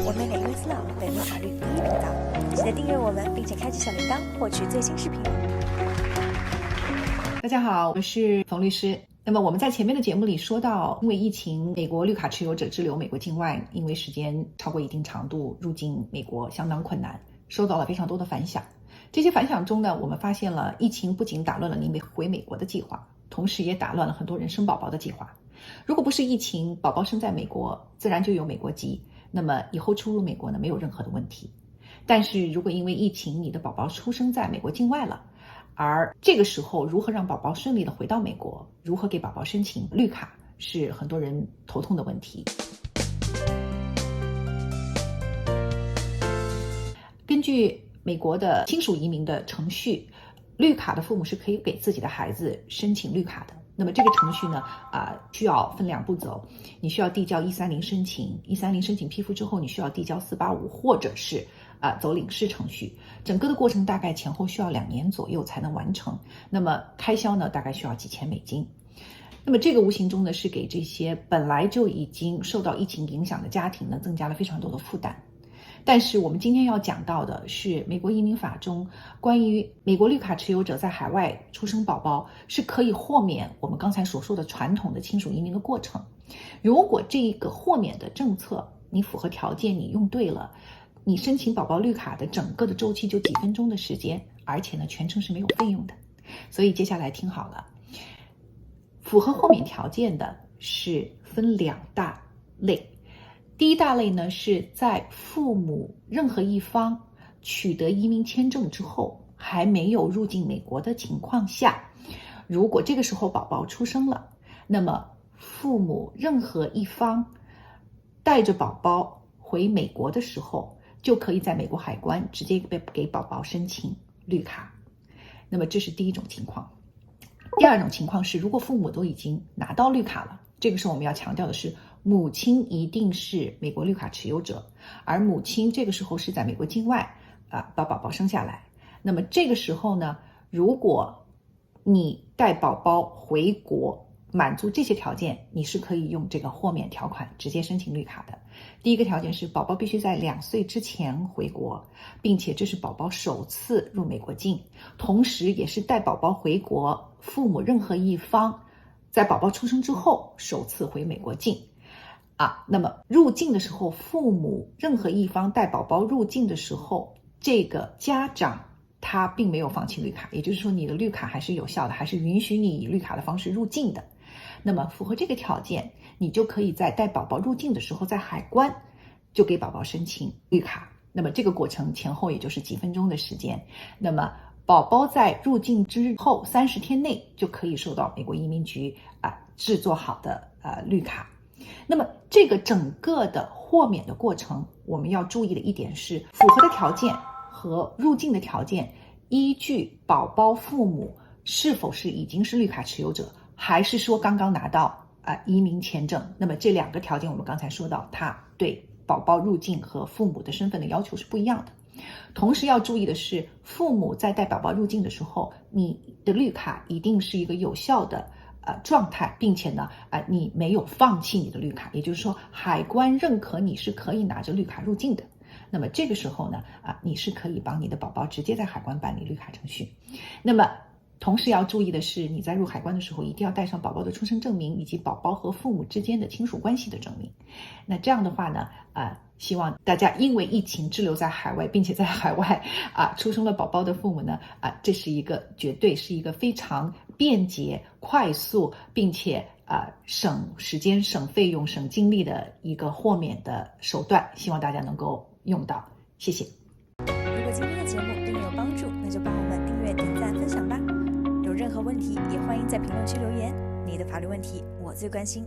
我们美律师佬本地法律第一频道，记得订阅我们，并且开启小铃铛，获取最新视频。大家好，我是冯律师。那么我们在前面的节目里说到，因为疫情，美国绿卡持有者滞留美国境外，因为时间超过一定长度，入境美国相当困难，收到了非常多的反响。这些反响中呢，我们发现了疫情不仅打乱了你回美国的计划，同时也打乱了很多人生宝宝的计划。如果不是疫情，宝宝生在美国，自然就有美国籍，那么以后出入美国呢，没有任何的问题。但是如果因为疫情，你的宝宝出生在美国境外了，而这个时候如何让宝宝顺利的回到美国，如何给宝宝申请绿卡，是很多人头痛的问题。根据美国的亲属移民的程序，绿卡的父母是可以给自己的孩子申请绿卡的。那么这个程序呢，需要分2步走。你需要递交130申请，130申请批复之后，你需要递交485，或者是走领事程序。整个的过程大概前后需要2年左右才能完成。那么开销呢，大概需要几千美金。那么这个无形中呢，是给这些本来就已经受到疫情影响的家庭呢，增加了非常多的负担。但是我们今天要讲到的是美国移民法中关于美国绿卡持有者在海外出生宝宝是可以豁免我们刚才所说的传统的亲属移民的过程。如果这一个豁免的政策你符合条件，你用对了，你申请宝宝绿卡的整个的周期就几分钟的时间，而且呢全程是没有费用的。所以接下来听好了，符合豁免条件的是分2大类。第一大类呢，是在父母任何一方取得移民签证之后，还没有入境美国的情况下，如果这个时候宝宝出生了，那么父母任何一方带着宝宝回美国的时候，就可以在美国海关直接给宝宝申请绿卡。那么这是第一种情况。第二种情况是，如果父母都已经拿到绿卡了，这个时候我们要强调的是，母亲一定是美国绿卡持有者，而母亲这个时候是在美国境外把宝宝生下来。那么这个时候呢，如果你带宝宝回国，满足这些条件，你是可以用这个豁免条款直接申请绿卡的。第一个条件是宝宝必须在2岁之前回国，并且这是宝宝首次入美国境，同时也是带宝宝回国父母任何一方在宝宝出生之后首次回美国境。那么入境的时候，父母任何一方带宝宝入境的时候，这个家长他并没有放弃绿卡，也就是说你的绿卡还是有效的，还是允许你以绿卡的方式入境的。那么符合这个条件，你就可以在带宝宝入境的时候，在海关就给宝宝申请绿卡。那么这个过程前后也就是几分钟的时间。那么宝宝在入境之后30天内就可以收到美国移民局制作好的绿卡。那么这个整个的豁免的过程，我们要注意的一点是，符合的条件和入境的条件依据宝宝父母是否是已经是绿卡持有者，还是说刚刚拿到移民签证。那么这2个条件我们刚才说到，它对宝宝入境和父母的身份的要求是不一样的。同时要注意的是，父母在带宝宝入境的时候，你的绿卡一定是一个有效的状态，并且呢你没有放弃你的绿卡，也就是说海关认可你是可以拿着绿卡入境的。那么这个时候呢你是可以帮你的宝宝直接在海关办理绿卡程序。那么同时要注意的是，你在入海关的时候一定要带上宝宝的出生证明以及宝宝和父母之间的亲属关系的证明。那这样的话呢希望大家因为疫情滞留在海外，并且在海外出生了宝宝的父母呢这是一个绝对是一个非常便捷、快速，并且省时间、省费用、省精力的一个豁免的手段，希望大家能够用到。谢谢。如果今天的节目对你有帮助，那就帮我们订阅、点赞、分享吧。有任何问题也欢迎在评论区留言，你的法律问题我最关心。